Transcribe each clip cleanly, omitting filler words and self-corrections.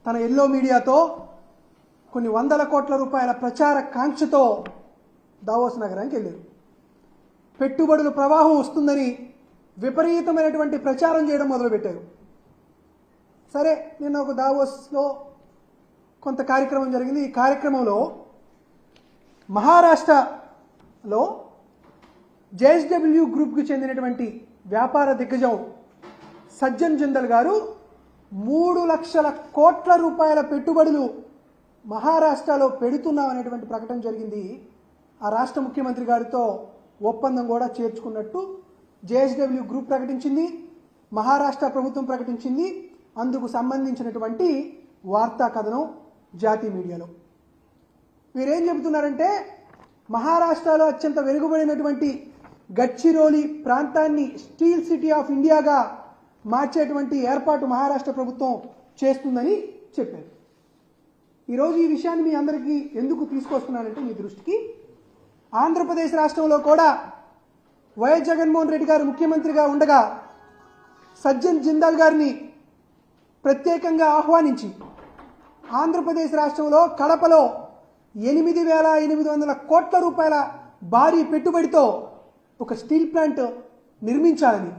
తన ఎల్లో మీడియాతో కొన్ని వందల కోట్ల రూపాయల ప్రచార కాంక్షతో దావోస్ నగరానికి వెళ్ళారు. పెట్టుబడుల ప్రవాహం వస్తుందని విపరీతమైనటువంటి ప్రచారం చేయడం మొదలుపెట్టారు. సరే, నిన్న ఒక దావోస్లో కొంత కార్యక్రమం జరిగింది. ఈ కార్యక్రమంలో మహారాష్ట్రలో జేఎస్డబ్ల్యూ గ్రూప్కి చెందినటువంటి వ్యాపార దిగ్గజం సజ్జన్ జిందాల్ గారు 3 లక్షల కోట్ల రూపాయల పెట్టుబడులు మహారాష్ట్రలో పెడుతున్నామనేటువంటి ప్రకటన జరిగింది. ఆ రాష్ట్ర ముఖ్యమంత్రి గారితో ఒప్పందం కూడా చేర్చుకున్నట్టు జేఎస్డబ్ల్యూ గ్రూప్ ప్రకటించింది, మహారాష్ట్ర ప్రభుత్వం ప్రకటించింది. అందుకు సంబంధించినటువంటి వార్తా కథనం జాతీయ మీడియాలో. వీరేం చెబుతున్నారంటే, మహారాష్ట్రలో అత్యంత వెనుకబడినటువంటి గడ్చిరోలి ప్రాంతాన్ని స్టీల్ సిటీ ఆఫ్ ఇండియాగా మార్చేటువంటి ఏర్పాటు మహారాష్ట్ర ప్రభుత్వం చేస్తుందని చెప్పారు. ఈరోజు ఈ విషయాన్ని మీ అందరికీ ఎందుకు తీసుకొస్తున్నానంటే, మీ దృష్టికి ఆంధ్రప్రదేశ్ రాష్ట్రంలో కూడా వైఎస్ జగన్మోహన్ రెడ్డి గారు ముఖ్యమంత్రిగా ఉండగా సజ్జన్ జిందాల్ గారిని ప్రత్యేకంగా ఆహ్వానించి ఆంధ్రప్రదేశ్ రాష్ట్రంలో కడపలో 8,800 కోట్ల రూపాయల భారీ పెట్టుబడితో ఒక స్టీల్ ప్లాంట్ నిర్మించాలని,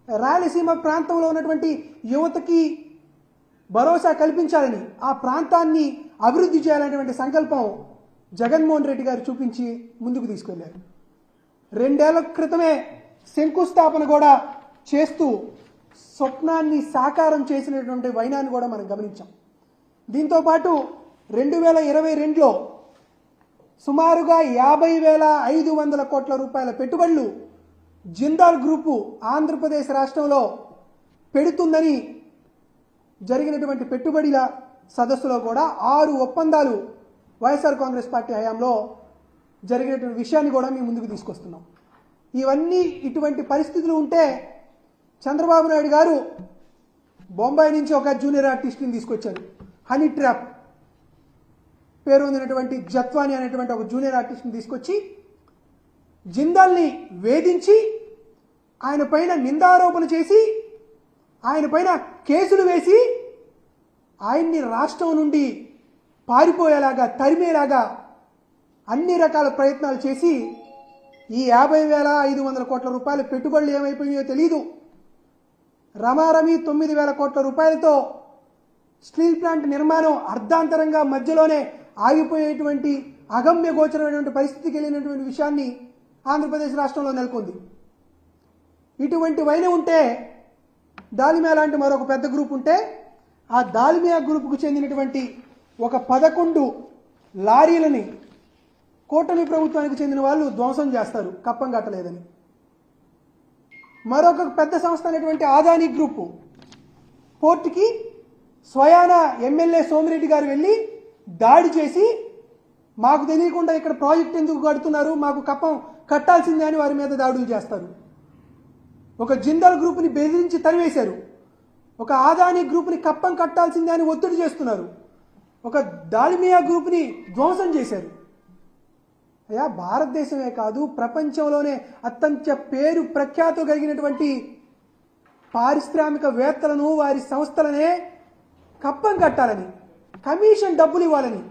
రాయలసీమ ప్రాంతంలో ఉన్నటువంటి యువతకి భరోసా కల్పించాలని, ఆ ప్రాంతాన్ని అభివృద్ధి చేయాలనేటువంటి సంకల్పం జగన్మోహన్ రెడ్డి గారు చూపించి ముందుకు తీసుకెళ్లారు. 2 ఏళ్ల క్రితమే శంకుస్థాపన కూడా చేస్తూ స్వప్నాన్ని సాకారం చేసినటువంటి వైనాన్ని కూడా మనం గమనించాం. దీంతోపాటు 2022లో సుమారుగా 50,500 కోట్ల రూపాయల పెట్టుబడులు జిందాల్ గ్రూపు ఆంధ్రప్రదేశ్ రాష్ట్రంలో పెడుతుందని జరిగినటువంటి పెట్టుబడుల సదస్సులో కూడా 6 ఒప్పందాలు వైఎస్ఆర్ కాంగ్రెస్ పార్టీ హయాంలో జరిగినటువంటి విషయాన్ని కూడా మేము ముందుకు తీసుకొస్తున్నాం. ఇవన్నీ ఇటువంటి పరిస్థితులు ఉంటే చంద్రబాబు నాయుడు గారు బొంబాయి నుంచి ఒక జూనియర్ ఆర్టిస్ట్ని తీసుకొచ్చారు. హనీ ట్రాప్ పేరు పొందినటువంటి జత్వాని అనేటువంటి ఒక జూనియర్ ఆర్టిస్ట్ని తీసుకొచ్చి జిందాల్ని వేధించి ఆయన పైన నిందారోపణ చేసి ఆయన పైన కేసులు వేసి ఆయన్ని రాష్ట్రం నుండి పారిపోయేలాగా తరిమేలాగా అన్ని రకాల ప్రయత్నాలు చేసి ఈ 50,500 కోట్ల రూపాయల పెట్టుబడులు ఏమైపోయాయో తెలియదు. రమారమి 9,000 కోట్ల రూపాయలతో స్టీల్ ప్లాంట్ నిర్మాణం అర్ధాంతరంగా మధ్యలోనే ఆగిపోయేటువంటి అగమ్య గోచరమైనటువంటి పరిస్థితికి వెళ్ళినటువంటి విషయాన్ని ఆంధ్రప్రదేశ్ రాష్ట్రంలో నెలకొంది. ఇటువంటి వైన ఉంటే దాల్మియా లాంటి మరొక పెద్ద గ్రూప్ ఉంటే ఆ దాల్మియా గ్రూపుకు చెందినటువంటి ఒక 11 లారీలని కూటమి ప్రభుత్వానికి చెందిన వాళ్ళు ధ్వంసం చేస్తారు కప్పం కట్టలేదని. మరొక పెద్ద సంస్థ అయినటువంటి ఆదాని గ్రూపు పోర్టుకి స్వయాన ఎమ్మెల్యే సోమిరెడ్డి గారు వెళ్ళి దాడి చేసి మాకు తెలియకుండా ఇక్కడ ప్రాజెక్ట్ ఎందుకు కడుతున్నారు, మాకు కప్పం కట్టాల్సిందే అని వారి మీద దాడులు చేస్తారు. ఒక జిందాల్ గ్రూప్ని బెదిరించి తరివేశారు. ఒక ఆదాని గ్రూప్ని కప్పం కట్టాల్సిందే అని ఒత్తిడి చేస్తున్నారు. ఒక దాల్మియా గ్రూప్ని ధ్వంసం చేశారు. అయ్యా, భారతదేశమే కాదు ప్రపంచంలోనే అత్యంత పేరు ప్రఖ్యాతులు కలిగినటువంటి పారిశ్రామికవేత్తలను వారి సంస్థలనే కప్పం కట్టాలని, కమిషన్ డబ్బులు ఇవ్వాలని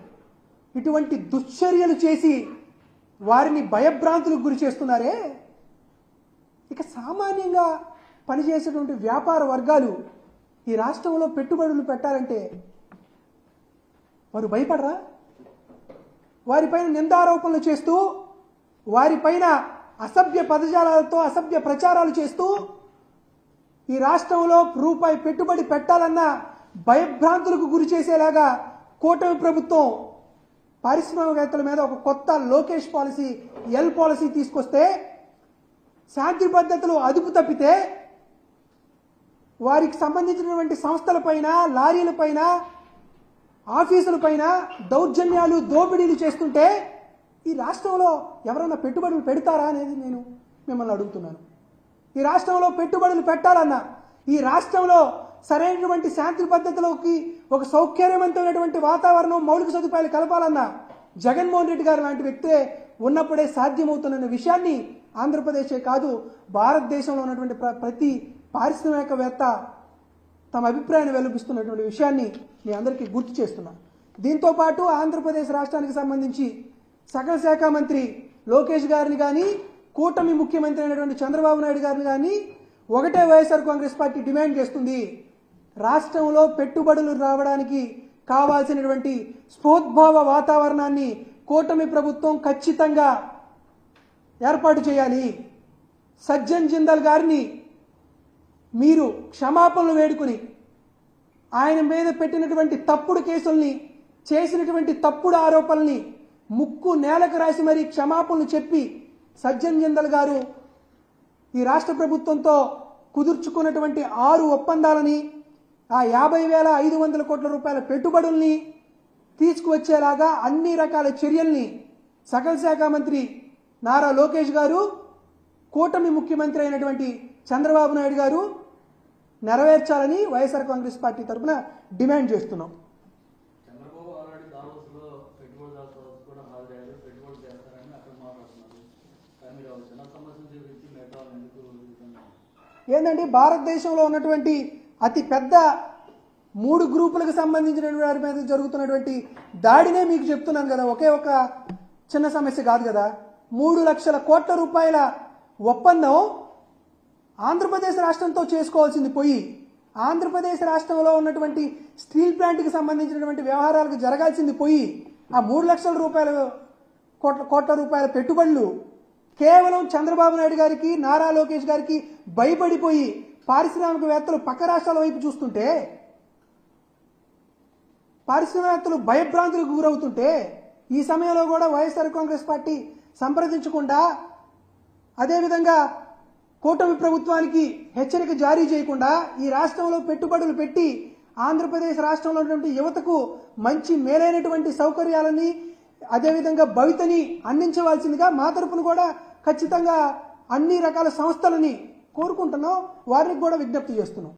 ఇటువంటి దుశ్చర్యలు చేసి వారిని భయభ్రాంతులకు గురి చేస్తున్నారే. ఇక సామాన్యంగా పనిచేసేటువంటి వ్యాపార వర్గాలు ఈ రాష్ట్రంలో పెట్టుబడులు పెట్టాలంటే వారు భయపడరా? వారిపైన నిందారోపణలు చేస్తూ వారిపైన అసభ్య పదజాలాలతో అసభ్య ప్రచారాలు చేస్తూ ఈ రాష్ట్రంలో రూపాయి పెట్టుబడి పెట్టాలన్న భయభ్రాంతులకు గురి చేసేలాగా కూటమి ప్రభుత్వం పారిశ్రామికవేత్తల మీద ఒక కొత్త లోకేష్ పాలసీ, ఎల్ పాలసీ తీసుకొస్తే శాంతి భద్రతలు అదుపు తప్పితే వారికి సంబంధించినటువంటి సంస్థలపైన, లారీలపైన, ఆఫీసులపైన దౌర్జన్యాలు, దోపిడీలు చేస్తుంటే ఈ రాష్ట్రంలో ఎవరైనా పెట్టుబడులు పెడతారా అనేది నేను మిమ్మల్ని అడుగుతున్నాను. ఈ రాష్ట్రంలో పెట్టుబడులు పెట్టాలన్నా, ఈ రాష్ట్రంలో సరైనటువంటి శాంతి భద్రతలోకి ఒక సౌకర్యవంతమైనటువంటి వాతావరణం, మౌలిక సదుపాయాలు కలపాలన్నా జగన్మోహన్ రెడ్డి గారు లాంటి వ్యక్తే ఉన్నప్పుడే సాధ్యమవుతున్న విషయాన్ని ఆంధ్రప్రదేశే కాదు భారతదేశంలో ఉన్నటువంటి ప్రతి పారిశ్రామికవేత్త తమ అభిప్రాయాన్ని వెలుపిస్తున్నటువంటి విషయాన్ని మీ అందరికీ గుర్తు చేస్తున్నా. దీంతో పాటు ఆంధ్రప్రదేశ్ రాష్ట్రానికి సంబంధించి సకల శాఖ మంత్రి లోకేష్ గారిని కానీ, కూటమి ముఖ్యమంత్రి అయినటువంటి చంద్రబాబు నాయుడు గారిని కానీ ఒకటే వైఎస్ఆర్ కాంగ్రెస్ పార్టీ డిమాండ్ చేస్తుంది. రాష్ట్రంలో పెట్టుబడులు రావడానికి కావాల్సినటువంటి స్ఫోద్భావ వాతావరణాన్ని కూటమి ప్రభుత్వం ఖచ్చితంగా ఏర్పాటు చేయాలి. సజ్జన్ జిందాల్ గారిని మీరు క్షమాపణలు వేడుకుని ఆయన మీద పెట్టినటువంటి తప్పుడు కేసుల్ని, చేసినటువంటి తప్పుడు ఆరోపణల్ని ముక్కు నేలకు రాసి మరీ క్షమాపణలు చెప్పి సజ్జన్ జిందాల్ గారు ఈ రాష్ట్ర ప్రభుత్వంతో కుదుర్చుకున్నటువంటి 6 ఒప్పందాలని, ఆ 50,500 కోట్ల రూపాయల పెట్టుబడుల్ని తీసుకువచ్చేలాగా అన్ని రకాల చర్యల్ని సకల శాఖ మంత్రి నారా లోకేష్ గారు, కూటమి ముఖ్యమంత్రి అయినటువంటి చంద్రబాబు నాయుడు గారు నెరవేర్చాలని వైఎస్ఆర్ కాంగ్రెస్ పార్టీ తరఫున డిమాండ్ చేస్తున్నాం. చంద్రబాబు ఆల్రెడీ దావోస్లో పెట్టుబడిదారులు కూడా హాజరయ్యారు, పెట్టుబడి చేస్తారని అక్కడ మాట్లాడుతున్నారు. కానీ మీరు చిన్న సమస్యలు చూపించి మిగతా ఎందుకు ఏంటంటే భారతదేశంలో ఉన్నటువంటి అతి పెద్ద 3 గ్రూపులకు సంబంధించిన వారి మీద జరుగుతున్నటువంటి దాడినే మీకు చెప్తున్నాను కదా. ఒకే ఒక చిన్న సమస్య కాదు కదా. 3 లక్షల కోట్ల రూపాయల ఒప్పందం ఆంధ్రప్రదేశ్ రాష్ట్రంతో చేసుకోవాల్సింది పోయి, ఆంధ్రప్రదేశ్ రాష్ట్రంలో ఉన్నటువంటి స్టీల్ ప్లాంట్కి సంబంధించినటువంటి వ్యవహారాలకు జరగాల్సింది పోయి, ఆ 3 లక్షల కోట్ల రూపాయల పెట్టుబడులు కేవలం చంద్రబాబు నాయుడు గారికి, నారా లోకేష్ గారికి భయపడిపోయి పారిశ్రామికవేత్తలు పక్క రాష్ట్రాల వైపు చూస్తుంటే, పారిశ్రామికవేత్తలు భయభ్రాంతులకు గురవుతుంటే, ఈ సమయంలో కూడా వైఎస్ఆర్ కాంగ్రెస్ పార్టీ సంప్రదించకుండా, అదేవిధంగా కూటమి ప్రభుత్వానికి హెచ్చరిక జారీ చేయకుండా ఈ రాష్ట్రంలో పెట్టుబడులు పెట్టి ఆంధ్రప్రదేశ్ రాష్ట్రంలో ఉన్నటువంటి యువతకు మంచి మేలైనటువంటి సౌకర్యాలని, అదేవిధంగా భవితని అందించవలసిందిగా మా తరపున కూడా ఖచ్చితంగా అన్ని రకాల సంస్థలని కోరుకుంటున్నాం. వారికి కూడా విజ్ఞప్తి చేస్తున్నాం.